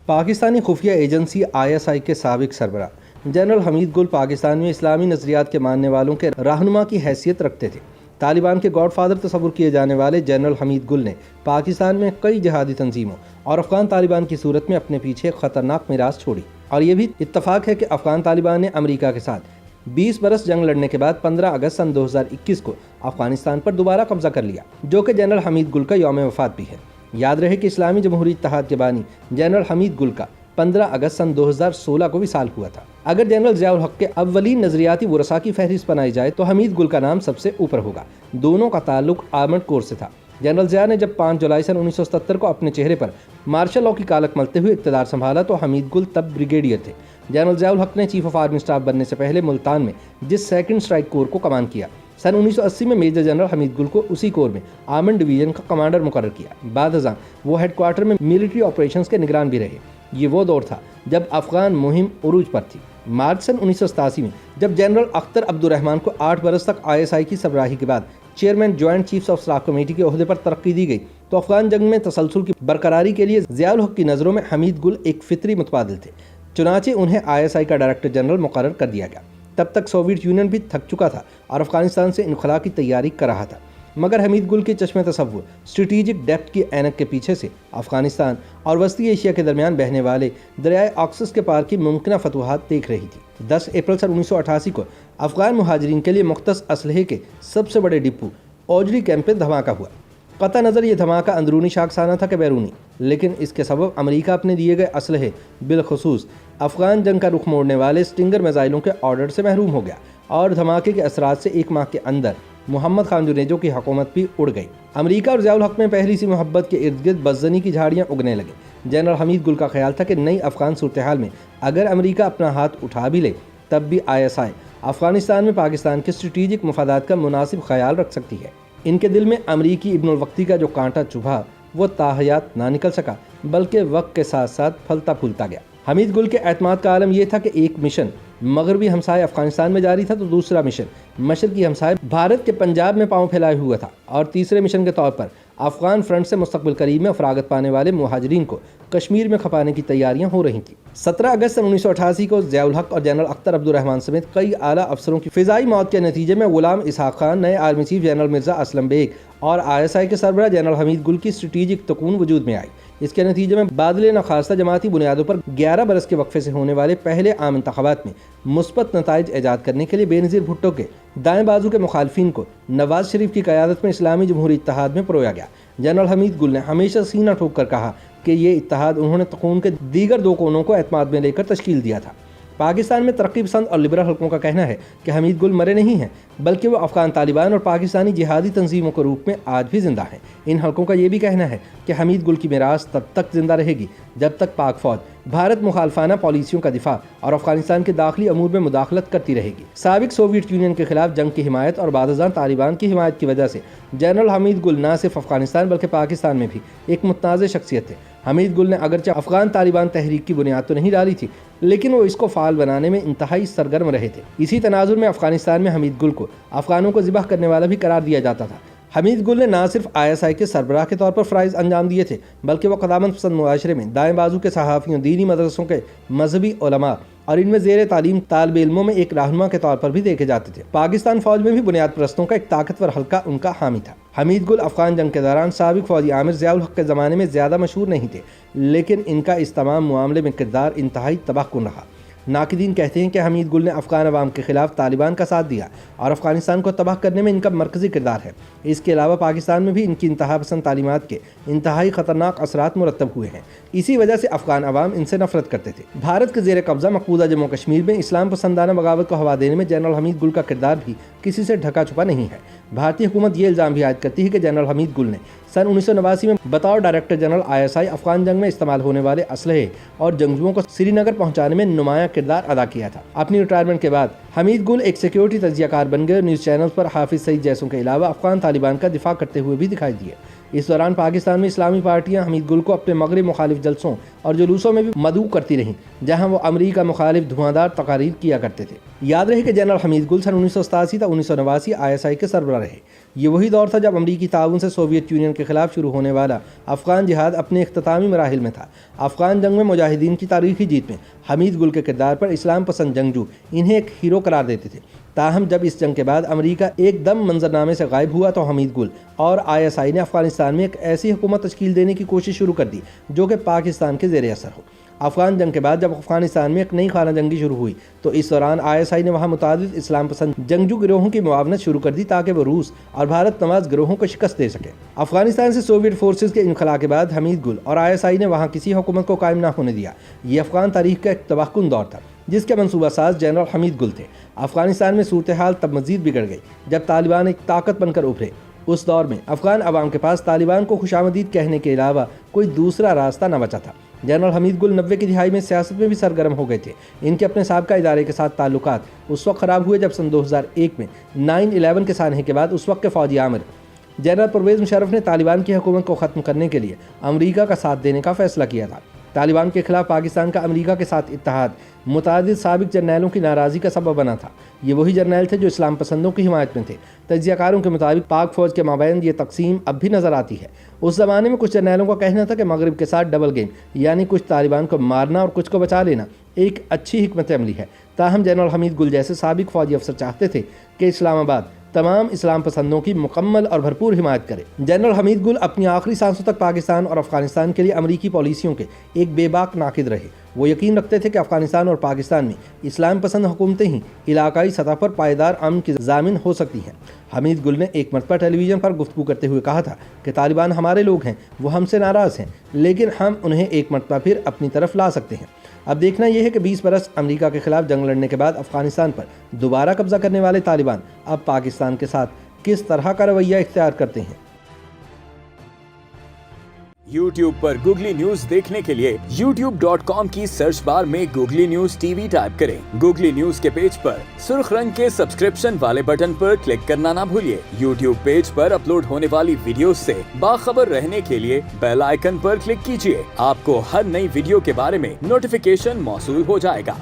پاکستانی خفیہ agency ISI کے سابق سربراہ جنرل حمید گل پاکستان میں اسلامی نظریات کے ماننے والوں کے رہنما کی حیثیت رکھتے تھے۔ طالبان کے گاڈ فادر تصور کیے جانے والے جنرل حمید گل نے پاکستان میں کئی جہادی تنظیموں اور افغان طالبان کی صورت میں اپنے پیچھے ایک خطرناک میراث چھوڑی، اور یہ بھی اتفاق ہے کہ افغان طالبان نے امریکہ کے ساتھ 20 برس جنگ لڑنے کے بعد 15 اگست سن 2021 کو افغانستان پر دوبارہ قبضہ کر لیا، جو کہ جنرل حمید گل کا یوم وفات بھی ہے۔ یاد رہے کہ اسلامی جمہوری اتحاد کے بانی جنرل حمید گل کا 15 اگست سن 2016 کو وصال ہوا تھا۔ اگر جنرل ضیاء الحق کے اولین نظریاتی ورثاء کی فہرست بنائی جائے تو حمید گل کا نام سب سے اوپر ہوگا۔ دونوں کا تعلق آرمڈ کور سے تھا۔ جنرل ضیاء نے جب 5 جولائی سن 1977 کو اپنے چہرے پر مارشل لاء کی کالک ملتے ہوئے اقتدار سنبھالا تو حمید گل تب بریگیڈیئر تھے۔ جنرل ضیاء الحق نے چیف آف آرمی اسٹاف بننے سے پہلے ملتان میں جس سیکنڈ اسٹرائک کور کو کمان کیا، سن 1980 میں میجر جنرل حمید گل کو اسی کور میں آرمڈ ڈویژن کا کمانڈر مقرر کیا۔ بعد ازاں وہ ہیڈ کوارٹر میں ملٹری آپریشنز کے نگران بھی رہے۔ یہ وہ دور تھا جب افغان مہم عروج پر تھی۔ مارچ سن 1987 میں جب جنرل اختر عبدالرحمان کو 8 برس تک ISI کی سربراہی کے بعد chairman joint chiefs of staff committee کے عہدے پر ترقی دی گئی تو افغان جنگ میں تسلسل کی برقراری کے لیے ضیاء الحق کی نظروں میں حمید گل ایک فطری متبادل تھے، چنانچہ انہیں ISI کا ڈائریکٹر جنرل مقرر کر دیا گیا۔ تب تک سوویت یونین بھی تھک چکا تھا اور افغانستان سے انخلاء کی تیاری کر رہا تھا، مگر حمید گل کے چشم تصور اسٹریٹجک ڈیپتھ کی اینک کے پیچھے سے افغانستان اور وسطی ایشیا کے درمیان بہنے والے دریائے آکسس کے پار کی ممکنہ فتوحات دیکھ رہی تھی۔ 10 اپریل سن 1988 کو افغان مہاجرین کے لیے مختص اسلحے کے سب سے بڑے ڈپو اوجری کیمپ پہ دھماکہ ہوا۔ قطع نظر یہ دھماکہ اندرونی شاخسانہ تھا کہ بیرونی، لیکن اس کے سبب امریکہ اپنے دیے گئے اسلحے بالخصوص افغان جنگ کا رخ موڑنے والے اسٹنگر میزائلوں کے آرڈر سے محروم ہو گیا، اور دھماکے کے اثرات سے 1 ماہ کے اندر محمد خان جنیجو کی حکومت بھی اڑ گئی۔ امریکہ اور ضیاء الحق میں پہلی سی محبت کے ارد گرد بدزنی کی جھاڑیاں اگنے لگیں۔ جنرل حمید گل کا خیال تھا کہ نئی افغان صورتحال میں اگر امریکہ اپنا ہاتھ اٹھا بھی لے تب بھی ISI افغانستان میں پاکستان کے اسٹریٹجک مفادات کا مناسب خیال رکھ سکتی ہے۔ ان کے دل میں امریکی ابن الوقتی کا جو کانٹا چبھا وہ تاحیات نہ نکل سکا، بلکہ وقت کے ساتھ ساتھ پھلتا پھولتا گیا۔ حمید گل کے اعتماد کا عالم یہ تھا کہ ایک مشن مغربی ہمسائے افغانستان میں جاری تھا تو دوسرا مشن مشرقی ہمسائے بھارت کے پنجاب میں پاؤں پھیلائے ہوا تھا، اور تیسرے مشن کے طور پر افغان فرنٹ سے مستقبل قریب میں فراغت پانے والے مہاجرین کو کشمیر میں کھپانے کی تیاریاں ہو رہی تھیں۔ 17 اگست سن 1988 کو ضیاء الحق اور جنرل اختر عبدالرحمان سمیت کئی اعلیٰ افسروں کی فضائی موت کے نتیجے میں غلام اسحاق خان، نئے army chief general Mirza Aslam Beg اور ISI کے سربراہ جنرل حمید گل کی اسٹریٹجک تکون وجود میں آئی۔ اس کے نتیجے میں بادل نخواستہ جماعتی بنیادوں پر 11 برس کے وقفے سے ہونے والے پہلے عام انتخابات میں مثبت نتائج ایجاد کرنے کے لیے بے نظیر بھٹو کے دائیں بازو کے مخالفین کو نواز شریف کی قیادت میں اسلامی جمہوری اتحاد میں پرویا گیا۔ جنرل حمید گل نے ہمیشہ سینہ ٹھوک کر کہا کہ یہ اتحاد انہوں نے تکون کے دیگر 2 کونوں کو اعتماد میں لے کر تشکیل دیا تھا۔ پاکستان میں ترقی پسند اور لبرل حلقوں کا کہنا ہے کہ حمید گل مرے نہیں ہیں، بلکہ وہ افغان طالبان اور پاکستانی جہادی تنظیموں کے روپ میں آج بھی زندہ ہیں۔ ان حلقوں کا یہ بھی کہنا ہے کہ حمید گل کی میراث تب تک زندہ رہے گی جب تک پاک فوج بھارت مخالفانہ پالیسیوں کا دفاع اور افغانستان کے داخلی امور میں مداخلت کرتی رہے گی۔ سابق سوویت یونین کے خلاف جنگ کی حمایت اور بعد ازاں طالبان کی حمایت کی وجہ سے جنرل حمید گل نہ صرف افغانستان بلکہ پاکستان میں بھی ایک متنازع شخصیت تھے۔ حمید گل نے اگرچہ افغان طالبان تحریک کی بنیاد تو نہیں ڈالی تھی، لیکن وہ اس کو فعال بنانے میں انتہائی سرگرم رہے تھے۔ اسی تناظر میں افغانستان میں حمید گل کو افغانوں کو ذبح کرنے والا بھی قرار دیا جاتا تھا۔ حمید گل نے نہ صرف ISI کے سربراہ کے طور پر فرائض انجام دیے تھے، بلکہ وہ قدامت پسند معاشرے میں دائیں بازو کے صحافیوں، دینی مدرسوں کے مذہبی علماء اور ان میں زیر تعلیم طالب علموں میں ایک رہنما کے طور پر بھی دیکھے جاتے تھے۔ پاکستان فوج میں بھی بنیاد پرستوں کا ایک طاقتور حلقہ ان کا حامی تھا۔ حمید گل افغان جنگ کے دوران سابق فوجی عامر ضیاء الحق کے زمانے میں زیادہ مشہور نہیں تھے، لیکن ان کا اس تمام معاملے میں کردار انتہائی تباہ کن رہا۔ ناقدین کہتے ہیں کہ حمید گل نے افغان عوام کے خلاف طالبان کا ساتھ دیا اور افغانستان کو تباہ کرنے میں ان کا مرکزی کردار ہے۔ اس کے علاوہ پاکستان میں بھی ان کی انتہا پسند تعلیمات کے انتہائی خطرناک اثرات مرتب ہوئے ہیں۔ اسی وجہ سے افغان عوام ان سے نفرت کرتے تھے۔ بھارت کے زیر قبضہ مقبوضہ جموں کشمیر میں اسلام پسندانہ بغاوت کو ہوا دینے میں جنرل حمید گل کا کردار بھی کسی سے ڈھکا چھپا نہیں ہے۔ بھارتی حکومت یہ الزام بھی عائد کرتی ہے کہ جنرل حمید گل نے سن 1989 میں بطور ڈائریکٹر جنرل ISI افغان جنگ میں استعمال ہونے والے اسلحے اور جنگجوؤں کو سری نگر پہنچانے میں نمایاں کردار ادا کیا تھا۔ اپنی ریٹائرمنٹ کے بعد حمید گل ایک سیکیورٹی تجزیہ کار بن گئے اور نیوز چینلز پر حافظ سعید جیسوں کے علاوہ افغان طالبان کا دفاع کرتے ہوئے بھی دکھائی دیے۔ اس دوران پاکستان میں اسلامی پارٹیاں حمید گل کو اپنے مغرب مخالف جلسوں اور جلوسوں میں بھی مدعو کرتی رہیں، جہاں وہ امریکہ مخالف دھواندار تقاریر کیا کرتے تھے۔ یاد رہے کہ جنرل حمید گل سن 1987 تا 1989 ISI کے سربراہ رہے۔ یہ وہی دور تھا جب امریکی تعاون سے سوویت یونین کے خلاف شروع ہونے والا افغان جہاد اپنے اختتامی مراحل میں تھا۔ افغان جنگ میں مجاہدین کی تاریخی جیت میں حمید گل کے کردار پر اسلام پسند جنگجو انہیں ایک ہیرو قرار دیتے تھے۔ تاہم جب اس جنگ کے بعد امریکہ ایک دم منظرنامے سے غائب ہوا تو حمید گل اور ISI نے افغانستان میں ایک ایسی حکومت تشکیل دینے کی کوشش شروع کر دی جو کہ پاکستان کے زیر اثر ہو۔ افغان جنگ کے بعد جب افغانستان میں ایک نئی خانہ جنگی شروع ہوئی تو اس دوران ISI نے وہاں متعدد اسلام پسند جنگجو گروہوں کی معاونت شروع کر دی تاکہ وہ روس اور بھارت نواز گروہوں کو شکست دے سکے۔ افغانستان سے سوویت فورسز کے انخلا کے بعد حمید گل اور ISI نے وہاں کسی حکومت کو قائم نہ ہونے دیا۔ یہ افغان تاریخ کا ایک تباہ کن دور تھا جس کے منصوبہ ساز جنرل حمید گل تھے۔ افغانستان میں صورتحال تب مزید بگڑ گئی جب طالبان ایک طاقت بن کر ابھرے۔ اس دور میں افغان عوام کے پاس طالبان کو خوشامدید کہنے کے علاوہ کوئی دوسرا راستہ نہ بچا تھا۔ جنرل حمید گل 90 کی دہائی میں سیاست میں بھی سرگرم ہو گئے تھے۔ ان کے اپنے سابقہ ادارے کے ساتھ تعلقات اس وقت خراب ہوئے جب سن 2001 میں 9/11 کے سانحے کے بعد اس وقت کے فوجی آمر جنرل پرویز مشرف نے طالبان کی حکومت کو ختم کرنے کے لیے امریکہ کا ساتھ دینے کا فیصلہ کیا تھا۔ طالبان کے خلاف پاکستان کا امریکہ کے ساتھ اتحاد متعدد سابق جرنیلوں کی ناراضی کا سبب بنا تھا۔ یہ وہی جرنیل تھے جو اسلام پسندوں کی حمایت میں تھے۔ تجزیہ کاروں کے مطابق پاک فوج کے مابین یہ تقسیم اب بھی نظر آتی ہے۔ اس زمانے میں کچھ جرنیلوں کا کہنا تھا کہ مغرب کے ساتھ ڈبل گیم، یعنی کچھ طالبان کو مارنا اور کچھ کو بچا لینا ایک اچھی حکمت عملی ہے۔ تاہم جنرل حمید گل جیسے سابق فوجی افسر چاہتے تھے کہ اسلام آباد تمام اسلام پسندوں کی مکمل اور بھرپور حمایت کرے۔ جنرل حمید گل اپنی آخری سانسوں تک پاکستان اور افغانستان کے لیے امریکی پالیسیوں کے ایک بے باک ناقد رہے۔ وہ یقین رکھتے تھے کہ افغانستان اور پاکستان میں اسلام پسند حکومتیں ہی علاقائی سطح پر پائیدار امن کی ضامن ہو سکتی ہیں۔ حمید گل نے ایک مرتبہ ٹیلی ویژن پر گفتگو کرتے ہوئے کہا تھا کہ طالبان ہمارے لوگ ہیں، وہ ہم سے ناراض ہیں، لیکن ہم انہیں ایک مرتبہ پھر اپنی طرف لا سکتے ہیں۔ اب دیکھنا یہ ہے کہ 20 برس امریکہ کے خلاف جنگ لڑنے کے بعد افغانستان پر دوبارہ قبضہ کرنے والے طالبان اب پاکستان کے ساتھ کس طرح کا رویہ اختیار کرتے ہیں۔ YouTube پر گوگلی نیوز دیکھنے کے لیے youtube.com کی سرچ بار میں گوگلی نیوز TV ٹائپ کریں۔ گوگلی نیوز کے پیج پر سرخ رنگ کے سبسکرپشن والے بٹن پر کلک کرنا نہ بھولیے۔ YouTube پیج پر اپلوڈ ہونے والی ویڈیوز سے باخبر رہنے کے لیے بیل آئیکن پر کلک کیجیے۔ آپ کو ہر نئی ویڈیو کے بارے میں نوٹیفیکیشن موصول ہو جائے گا۔